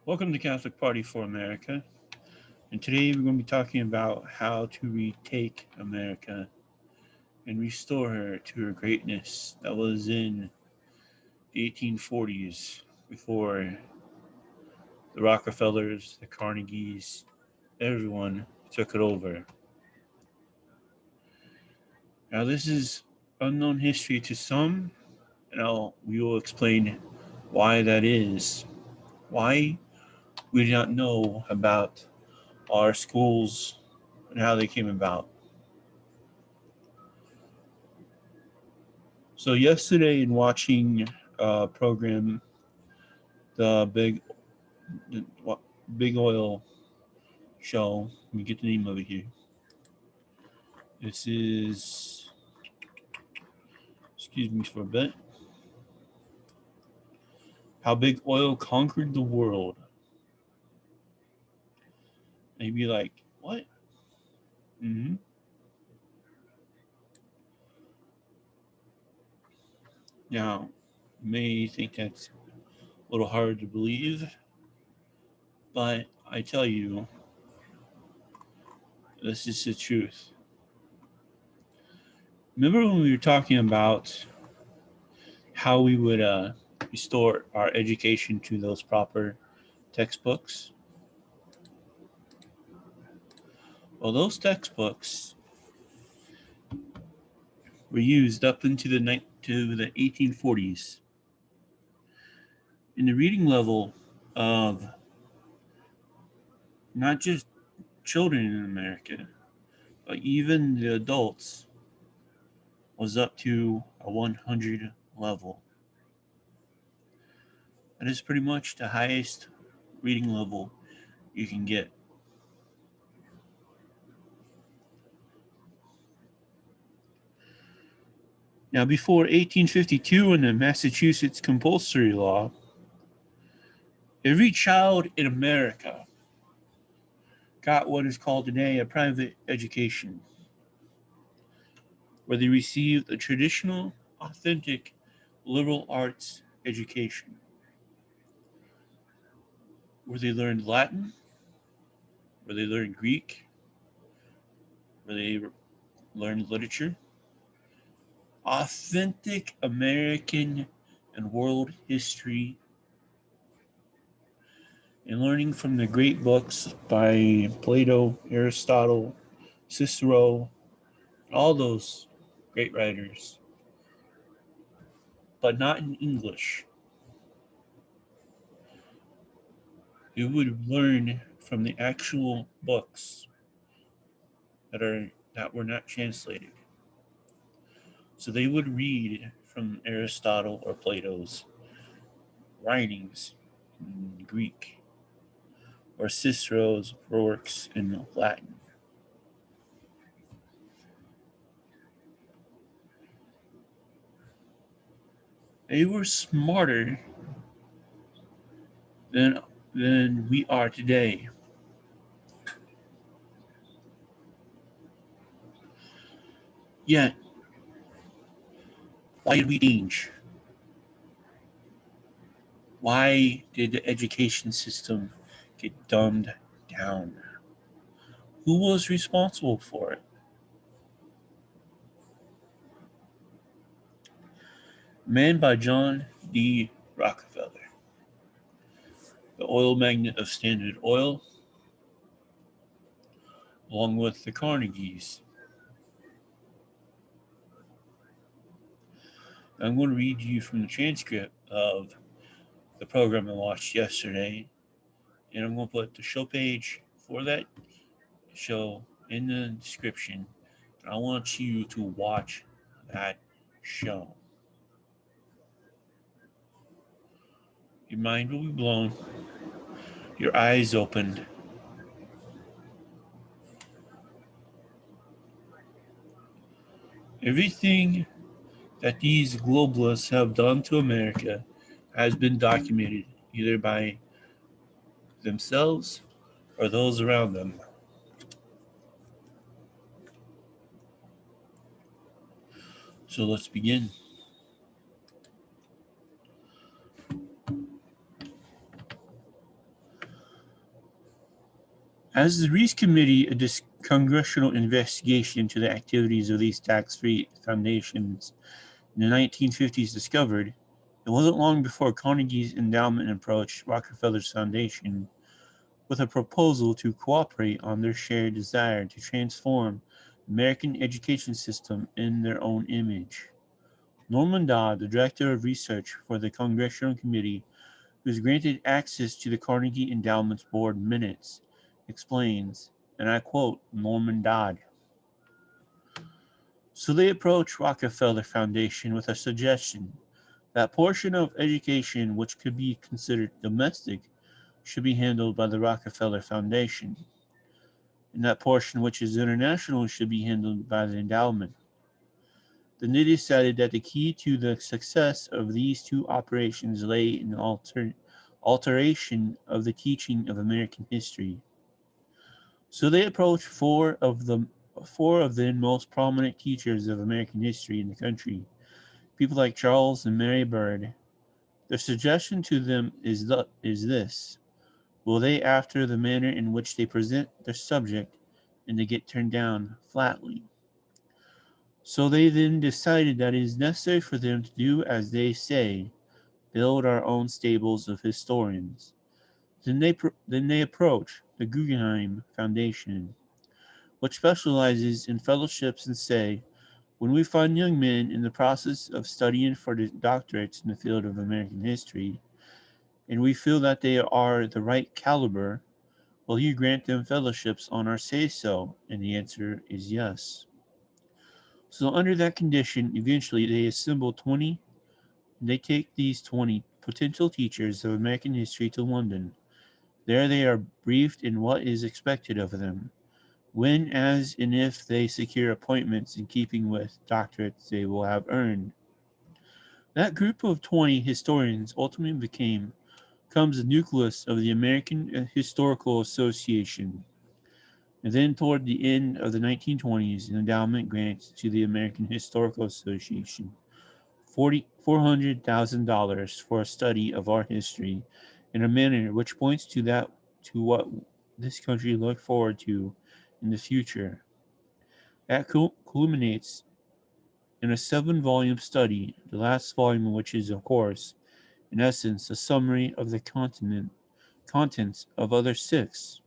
Welcome to Catholic Party for America. And today we're going to be talking about how to retake America and restore her to her greatness that was in the 1840s before the Rockefellers, the Carnegies, everyone took it over. Now, this is unknown history to some, and we will explain why that is. Why we do not know about our schools and how they came about. So yesterday, in watching program, the the, what, big oil show. Let me get the name of it here. This is, excuse me for a bit. How big oil conquered the world. And you'd be like, what? Mm-hmm. Now, you may think that's a little hard to believe, but I tell you, this is the truth. Remember when we were talking about how we would restore our education to those proper textbooks? Well, those textbooks were used up into the 1840s. And the reading level of not just children in America, but even the adults was up to a 100 level. That is pretty much the highest reading level you can get. Now, before 1852 and the Massachusetts compulsory law, every child in America got what is called today a private education, where they received a traditional, authentic liberal arts education, where they learned Latin, where they learned Greek, where they learned literature, authentic American and world history, and learning from the great books by Plato, Aristotle, Cicero, all those great writers, but not in English. You would learn from the actual books that were not translated. So they would read from Aristotle or Plato's writings in Greek or Cicero's works in Latin. They were smarter than than we are today. Yet, why did we change? Why did the education system get dumbed down? Who was responsible for it? A man by John D. Rockefeller, the oil magnate of Standard Oil, along with the Carnegies. I'm going to read you from the transcript of the program I watched yesterday, and I'm going to put the show page for that show in the description. I want you to watch that show. Your mind will be blown, your eyes opened. Everything that these globalists have done to America has been documented either by themselves or those around them. So let's begin. As the Reese Committee, a congressional investigation into the activities of these tax-free foundations in the 1950s discovered, it wasn't long before Carnegie's endowment approached Rockefeller's foundation with a proposal to cooperate on their shared desire to transform the American education system in their own image. Norman Dodd, the director of research for the Congressional Committee, who was granted access to the Carnegie Endowment's board minutes, explains, and I quote Norman Dodd. So they approached Rockefeller Foundation with a suggestion that portion of education which could be considered domestic should be handled by the Rockefeller Foundation, and that portion which is international should be handled by the endowment. Then they decided that the key to the success of these two operations lay in alteration of the teaching of American history. So they approached four of the most prominent teachers of American history in the country, people like Charles and Mary Bird. Their suggestion to them is this: will they, after the manner in which they present their subject, and they get turned down flatly? So they then decided that it is necessary for them to do as they say, build our own stables of historians. Then they approach the Guggenheim Foundation, which specializes in fellowships, and say, when we find young men in the process of studying for the doctorates in the field of American history, and we feel that they are the right caliber, will you grant them fellowships on our say so? And the answer is yes. So under that condition, eventually they assemble 20. They take these 20 potential teachers of American history to London. There they are briefed in what is expected of them, when, as, and if they secure appointments in keeping with doctorates they will have earned. That group of 20 historians ultimately becomes the nucleus of the American Historical Association. And then, toward the end of the 1920s, an endowment grants to the American Historical Association $400,000 for a study of our history in a manner which points to what this country looked forward to in the future. That culminates in a 7-volume study, the last volume of which is, of course, in essence, a summary of the contents of other 6.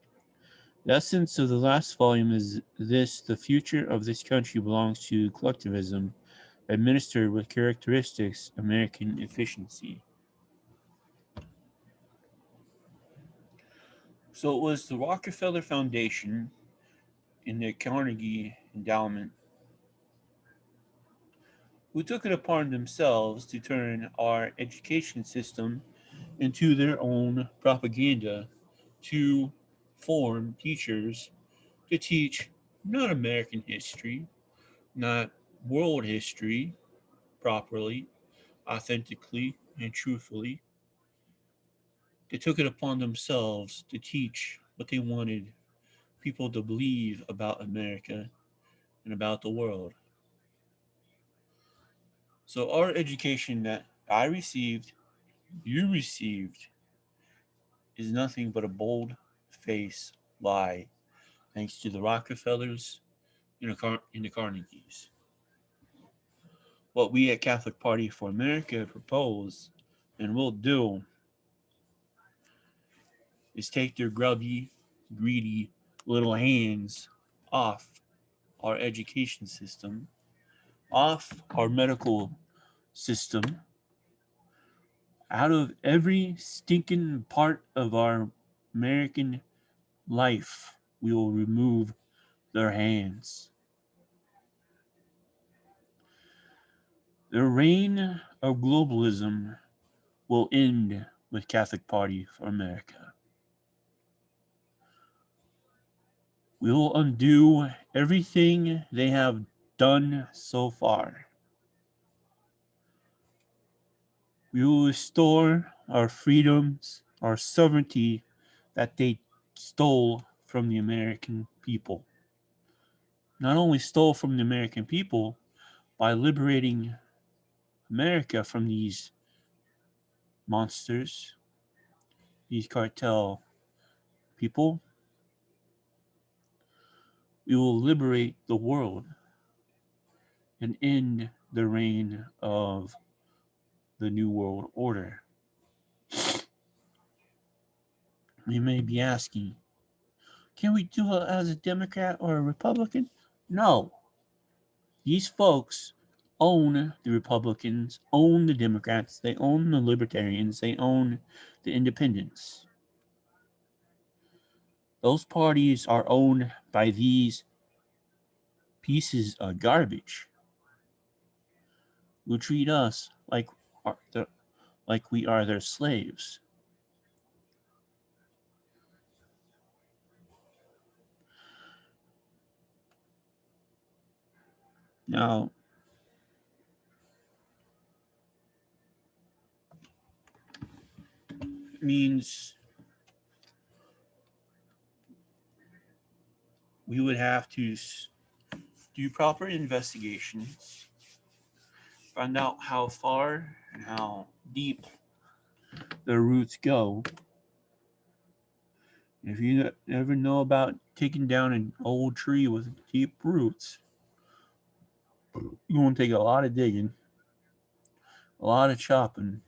The essence of the last volume is this: the future of this country belongs to collectivism, administered with characteristics American efficiency. So it was the Rockefeller Foundation and the Carnegie Endowment who took it upon themselves to turn our education system into their own propaganda, to form teachers to teach not American history, not world history properly, authentically, and truthfully. They took it upon themselves to teach what they wanted people to believe about America and about the world. So, our education that I received, you received, is nothing but a bold face lie, thanks to the Rockefellers and the Carnegies. What we at Catholic Party for America propose and will do is take their grubby, greedy little hands off our education system, off our medical system, out of every stinking part of our American life. We will remove their hands. The reign of globalism will end with Catholic Party for America. We will undo everything they have done so far. We will restore our freedoms, our sovereignty that they stole from the American people. Not only stole from the American people by liberating America from these monsters, these cartel people, We will liberate the world and end the reign of the New World Order. We may be asking, can we do it as a Democrat or a Republican? No. These folks own the Republicans, own the Democrats, they own the Libertarians, they own the Independents. Those parties are owned by these pieces of garbage who treat us like we are their slaves. Now, it means we would have to do proper investigations, find out how far and how deep their roots go. If you ever know about taking down an old tree with deep roots, you're going to take a lot of digging, a lot of chopping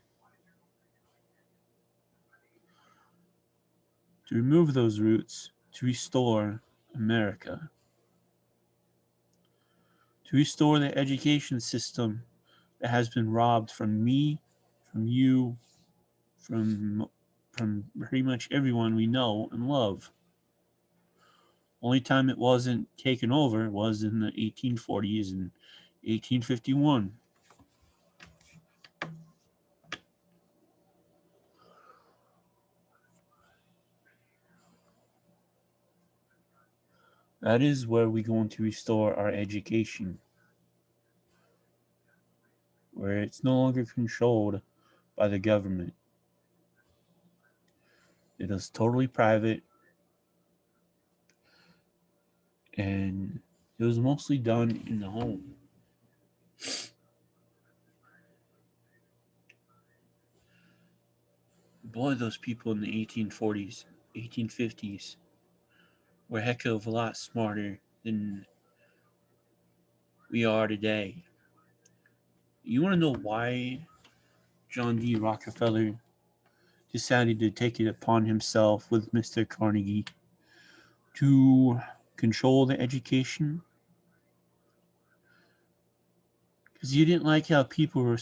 to remove those roots to restore America, to restore the education system that has been robbed from me, from you, from pretty much everyone we know and love. Only time it wasn't taken over was in the 1840s and 1851. That is where we're going to restore our education, where it's no longer controlled by the government. It is totally private, and it was mostly done in the home. Boy, those people in the 1840s, 1850s were a heck of a lot smarter than we are today. You want to know why John D. Rockefeller decided to take it upon himself with Mr. Carnegie to control the education? Because he didn't like how people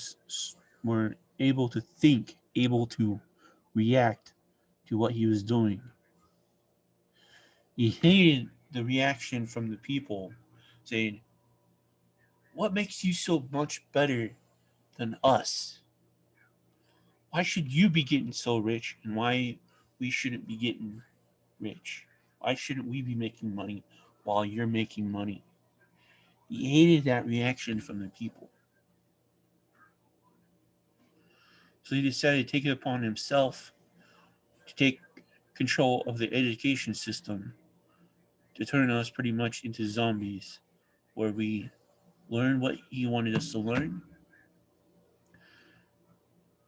were able to think, able to react to what he was doing. He hated the reaction from the people saying, "What makes you so much better than us? Why should you be getting so rich and why we shouldn't be getting rich? Why shouldn't we be making money while you're making money?" He hated that reaction from the people. So he decided to take it upon himself to take control of the education system, to turn us pretty much into zombies, where we learn what he wanted us to learn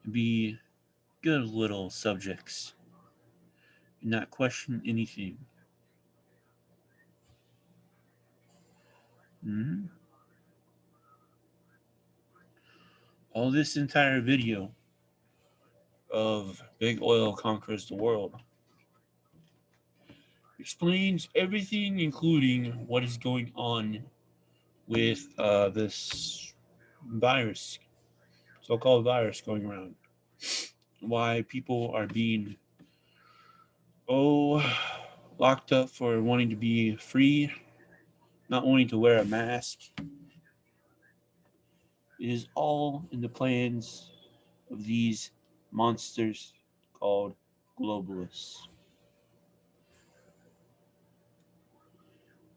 and be good little subjects and not question anything. Mhm. All this entire video of Big Oil Conquers the World explains everything, including what is going on with this virus, so called virus going around. Why people are being, oh, locked up for wanting to be free, not wanting to wear a mask. It is all in the plans of these monsters called globalists.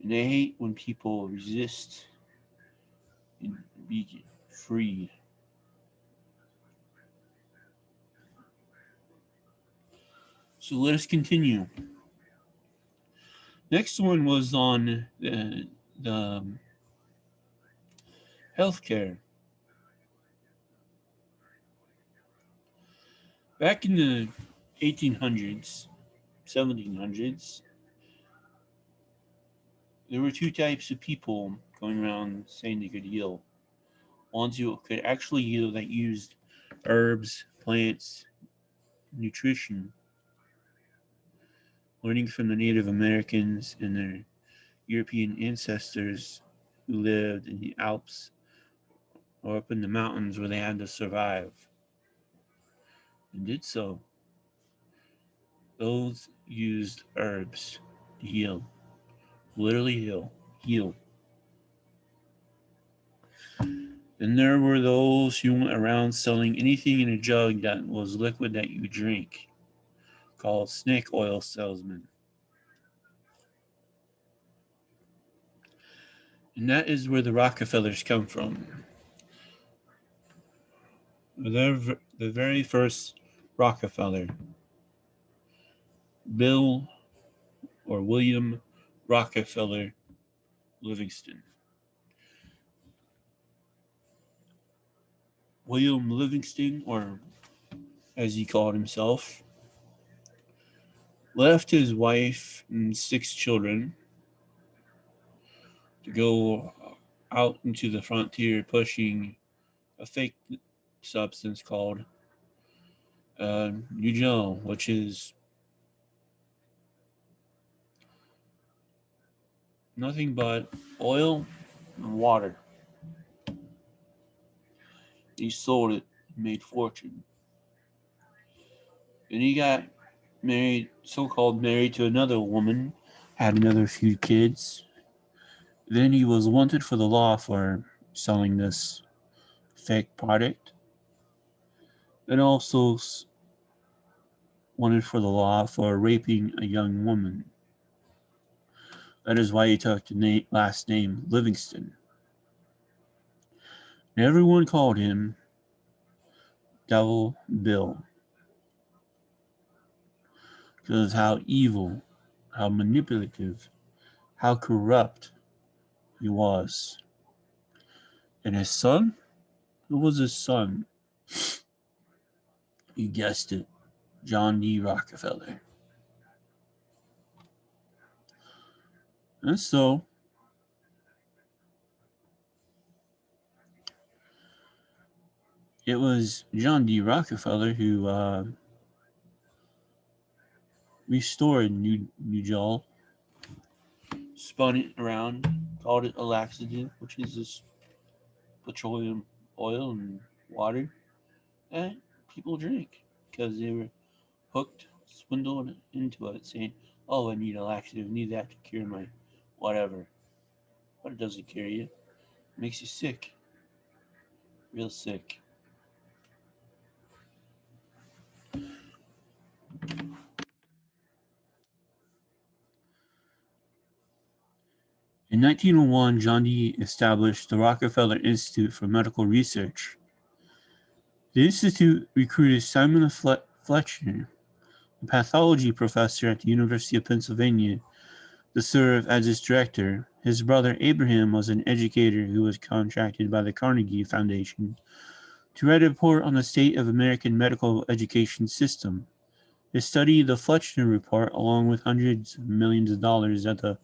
And they hate when people resist and be free. So let us continue. Next one was on the healthcare. Back in the 1800s, 1700s, There were two types of people going around saying they could heal. Ones who could actually heal that used herbs, plants, nutrition, learning from the Native Americans and their European ancestors who lived in the Alps or up in the mountains where they had to survive and did so. Those used herbs to heal, literally heal. Then there were those who went around selling anything in a jug that was liquid that you drink, called snake oil salesmen. And that is where the Rockefellers come from. The very first Rockefeller, Bill or William Rockefeller Livingston. William Livingston, or as he called himself, left his wife and 6 children to go out into the frontier pushing a fake substance called Nugel, which is nothing but oil and water. He sold it, made fortune. And he got married, so-called married to another woman, had another few kids. Then he was wanted for the law for selling this fake product. And also wanted for the law for raping a young woman. That is why he took the last name Livingston. And everyone called him Devil Bill because how evil, how manipulative, how corrupt he was. And his son? Who was his son? You guessed it, John D. Rockefeller. And so, it was John D. Rockefeller who restored New Jol, spun it around, called it a laxative, which is this petroleum oil and water that people drink because they were hooked, swindled into it, saying, "Oh, I need a laxative, need that to cure my whatever." But it doesn't cure you; it makes you sick, real sick. In 1901, John D. established the Rockefeller Institute for Medical Research. The institute recruited Simon Fletcher, a pathology professor at the University of Pennsylvania, to serve as its director. His brother Abraham was an educator who was contracted by the Carnegie Foundation to write a report on the state of American medical education system. His study, the Fletcher Report, along with hundreds of millions of dollars that the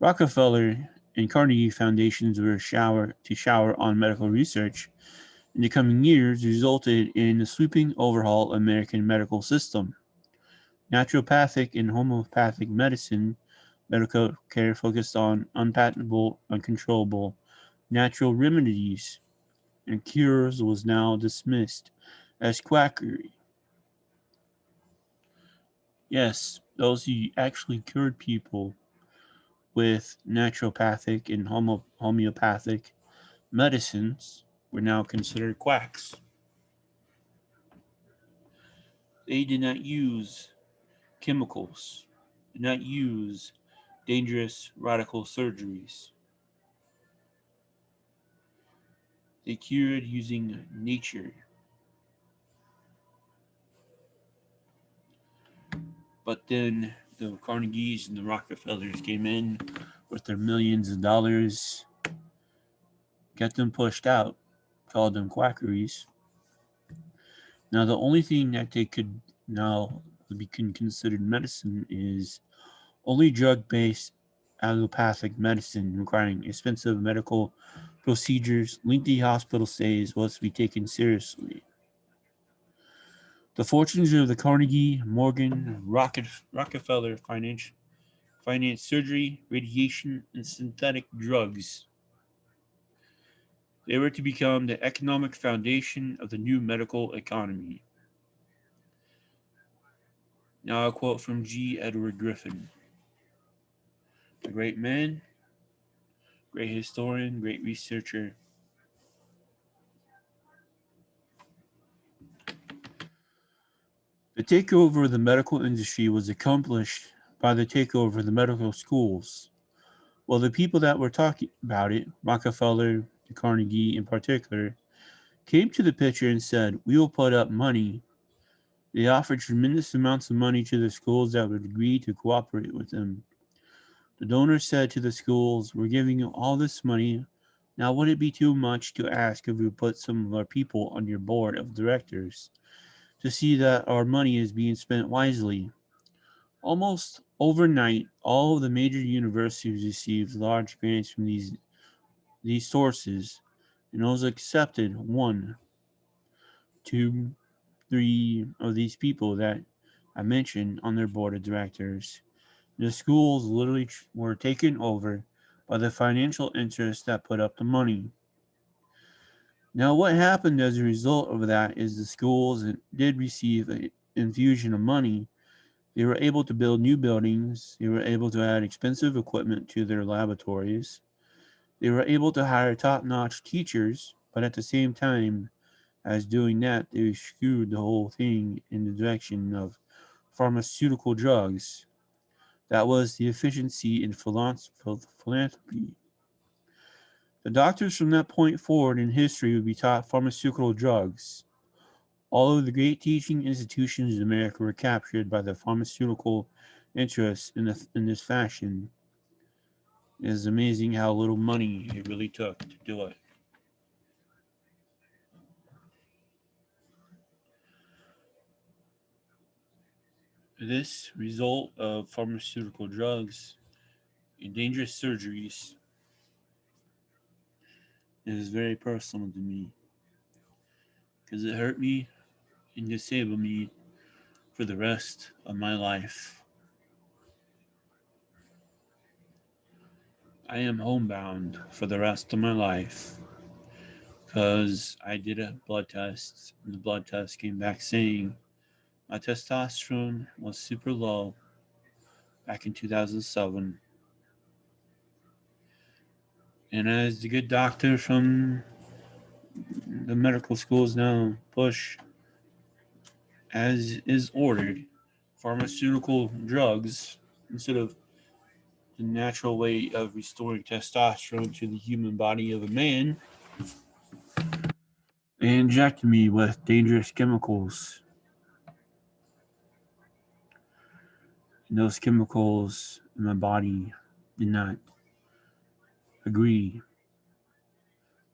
Rockefeller and Carnegie Foundations were to shower on medical research in the coming years, resulted in a sweeping overhaul of American medical system. Naturopathic and homeopathic medicine, medical care focused on unpatentable, uncontrollable natural remedies and cures was now dismissed as quackery. Yes, those who actually cured people with naturopathic and homeopathic medicines were now considered quacks. They did not use chemicals, did not use dangerous radical surgeries. They cured using nature. But then the Carnegies and the Rockefellers came in with their millions of dollars, got them pushed out, called them quackeries. Now, the only thing that they could now be considered medicine is only drug based allopathic medicine requiring expensive medical procedures, lengthy hospital stays was to be taken seriously. The fortunes of the Carnegie, Morgan, Rockefeller financed surgery, radiation, and synthetic drugs. They were to become the economic foundation of the new medical economy. Now, a quote from G. Edward Griffin, a great man, great historian, great researcher. The takeover of the medical industry was accomplished by the takeover of the medical schools. Well, the people that were talking about it, Rockefeller, Carnegie in particular, came to the picture and said, "We will put up money." They offered tremendous amounts of money to the schools that would agree to cooperate with them. The donors said to the schools, "We're giving you all this money. Now, would it be too much to ask if we put some of our people on your board of directors to see that our money is being spent wisely?" Almost overnight, all of the major universities received large grants from these sources, and those accepted one, two, three of these people that I mentioned on their board of directors. The schools literally were taken over by the financial interests that put up the money. Now, what happened as a result of that is the schools did receive an infusion of money. They were able to build new buildings. They were able to add expensive equipment to their laboratories. They were able to hire top notch teachers, but at the same time as doing that, they skewed the whole thing in the direction of pharmaceutical drugs. That was the efficiency in philanthropy. The doctors from that point forward in history would be taught pharmaceutical drugs. All of the great teaching institutions in America were captured by the pharmaceutical interests in this fashion. It is amazing how little money it really took to do it. This result of pharmaceutical drugs and dangerous surgeries is very personal to me because it hurt me and disabled me for the rest of my life. I am homebound for the rest of my life because I did a blood test, and the blood test came back saying my testosterone was super low back in 2007. And as the good doctor from the medical schools now push, as is ordered, pharmaceutical drugs instead of the natural way of restoring testosterone to the human body of a man, they inject me with dangerous chemicals. And those chemicals in my body did not agree.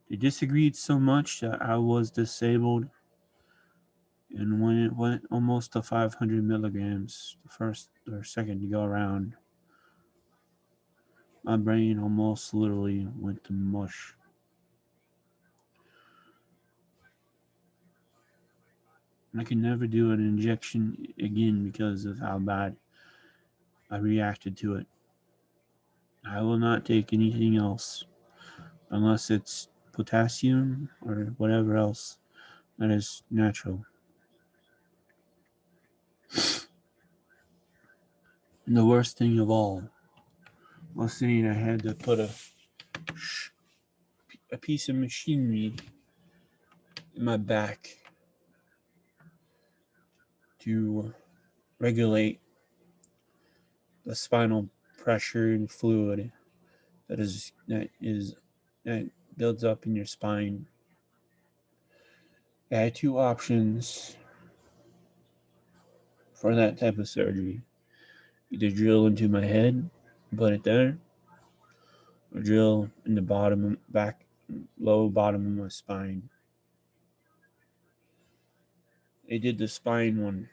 They disagreed so much that I was disabled. And when it went almost to 500 milligrams, the first or second to go around, my brain almost literally went to mush. I can never do an injection again because of how bad I reacted to it. I will not take anything else unless it's potassium or whatever else that is natural. And the worst thing of all was saying I had to put a piece of machinery in my back to regulate the spinal pressure and fluid that builds up in your spine. I had two options for that type of surgery: either drill into my head, put it there, or drill in the bottom, back, low bottom of my spine. They did the spine one.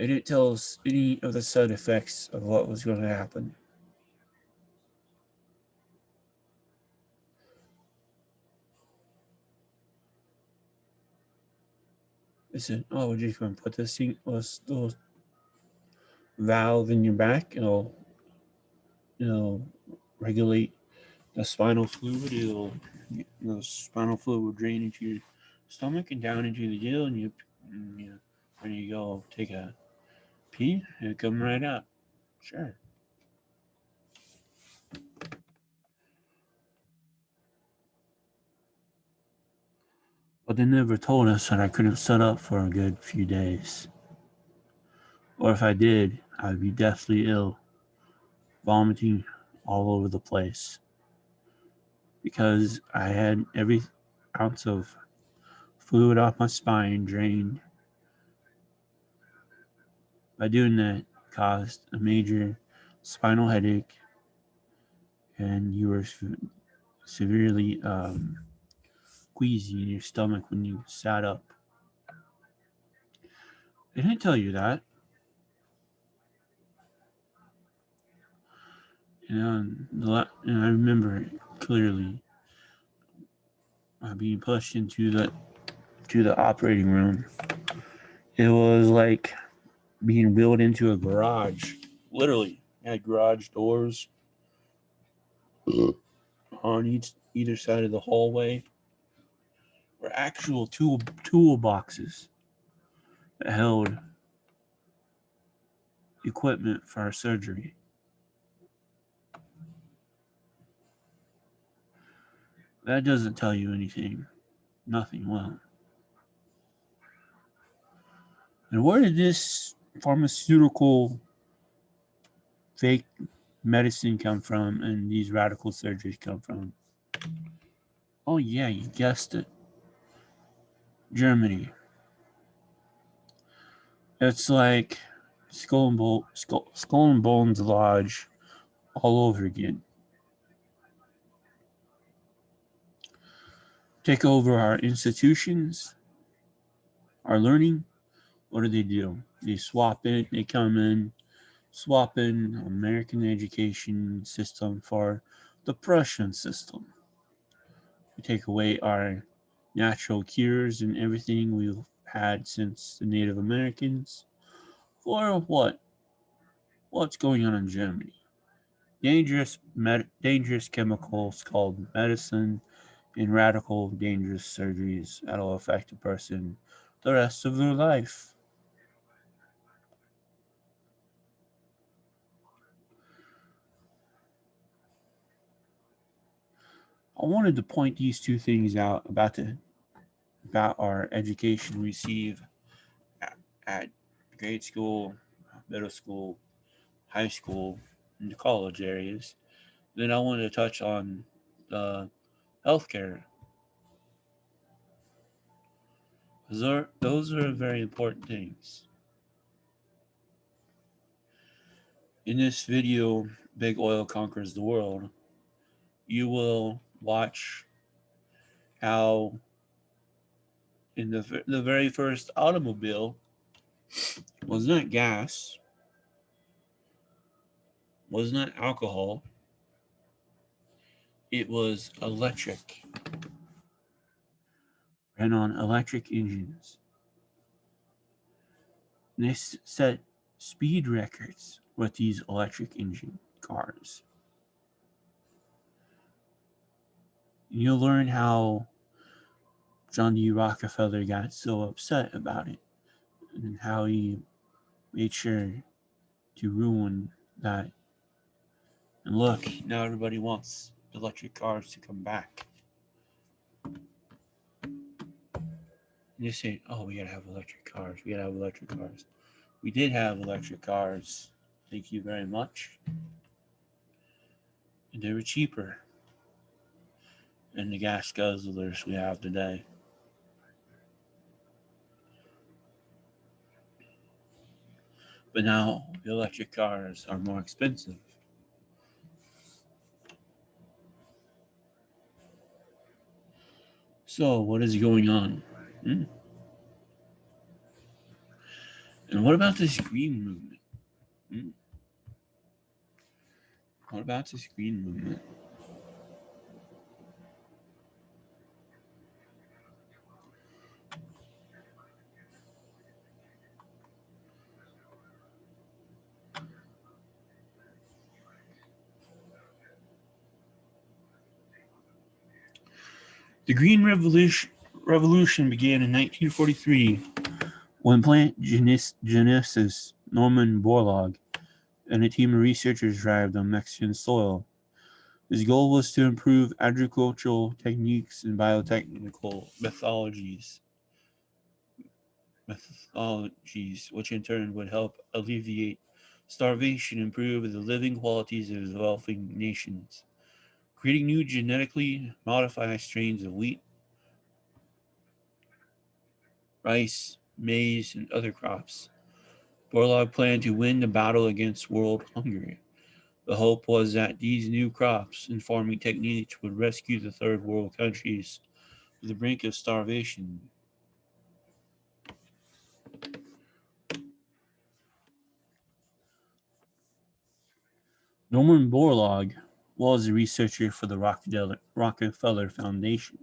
They didn't tell us any of the side effects of what was going to happen. They said, "Oh, we're just going to put this thing, this little valve in your back. It'll regulate the spinal fluid. The spinal fluid will drain into your stomach and down into the gill, and when you go take a pee, it'll come right out." Sure. But they never told us that I couldn't sit up for a good few days. Or if I did, I'd be deathly ill, vomiting all over the place. Because I had every ounce of fluid off my spine drained. By doing that, caused a major spinal headache, and you were severely queasy in your stomach when you sat up. They didn't tell you that. And I remember clearly being pushed into the operating room. It was like being wheeled into a garage. Literally, it had garage doors on either side of the hallway. Were actual toolboxes that held equipment for our surgery. That doesn't tell you anything. Nothing. Well, and where did this pharmaceutical fake medicine come from and these radical surgeries come from? Oh, yeah, you guessed it. Germany. It's like Skull and Bones Lodge all over again. Take over our institutions, our learning. What do? They swap it, they come in, swap in American education system for the Prussian system. We take away our natural cures and everything we've had since the Native Americans. For what? What's going on in Germany? Dangerous chemicals called medicine and radical dangerous surgeries that'll affect a person the rest of their life. I wanted to point these two things out about our education we receive at grade school, middle school, high school, and the college areas. Then I wanted to touch on the healthcare. Those are very important things. In this video, Big Oil Conquers the World, you will watch how in the very first automobile was not gas, was not alcohol, it was electric, ran on electric engines. And they set speed records with these electric engine cars. And you'll learn how John D. Rockefeller got so upset about it and how he made sure to ruin that. And look, now everybody wants electric cars to come back. And you say, oh, we gotta have electric cars. We gotta have electric cars. We did have electric cars. Thank you very much. And they were cheaper than the gas guzzlers we have today. But now the electric cars are more expensive. So what is going on? And what about this green movement? Hmm? What about this green movement? The Green Revolution began in 1943 when plant geneticist Norman Borlaug and a team of researchers arrived on Mexican soil. His goal was to improve agricultural techniques and biotechnical methodologies, which in turn would help alleviate starvation and improve the living qualities of developing nations. Creating new genetically modified strains of wheat, rice, maize, and other crops. Borlaug planned to win the battle against world hunger. The hope was that these new crops and farming techniques would rescue the third world countries from the brink of starvation. Norman Borlaug was a researcher for the Rockefeller Foundation,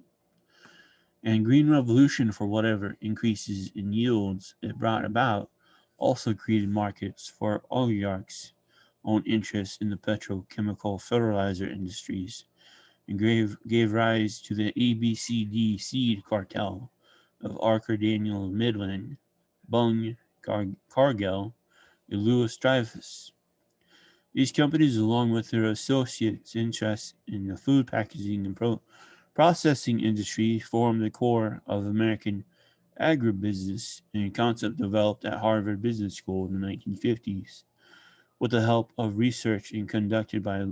and Green Revolution, for whatever increases in yields it brought about, also created markets for oligarchs' own interests in the petrochemical fertilizer industries and gave rise to the ABCD seed cartel of Archer Daniel Midland, Bung, Cargill, and Louis Dreyfus. These companies, along with their associates' interests in the food packaging and processing industry, formed the core of American agribusiness, a concept developed at Harvard Business School in the 1950s with the help of research and conducted by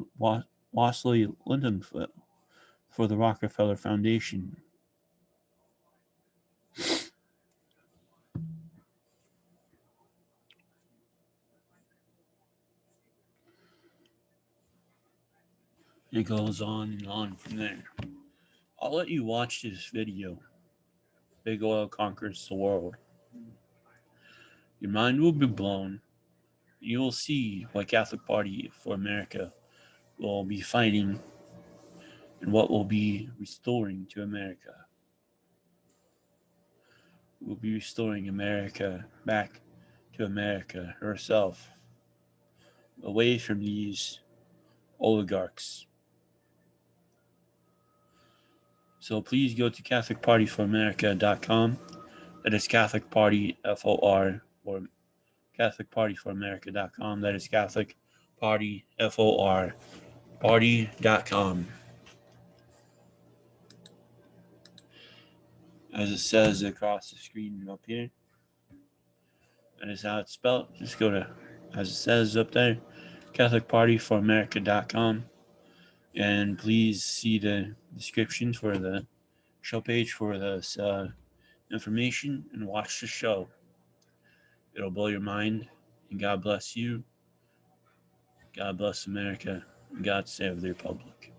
Wassily Lindenfeld for the Rockefeller Foundation. It goes on and on from there. I'll let you watch this video. Big Oil Conquers the World. Your mind will be blown. You will see what Catholic Party for America will be fighting and what will be restoring to America. We'll be restoring America back to America herself, away from these oligarchs. So please go to CatholicPartyForAmerica.com. That is Catholic Party FOR for CatholicPartyForAmerica.com. That is Catholic Party FOR Party.com. As it says across the screen up here. That is how it's spelled. Just go to, as it says up there, CatholicPartyForAmerica.com. And please see the description for the show page for this information and watch the show. It'll blow your mind. And God bless you. God bless America. And God save the Republic.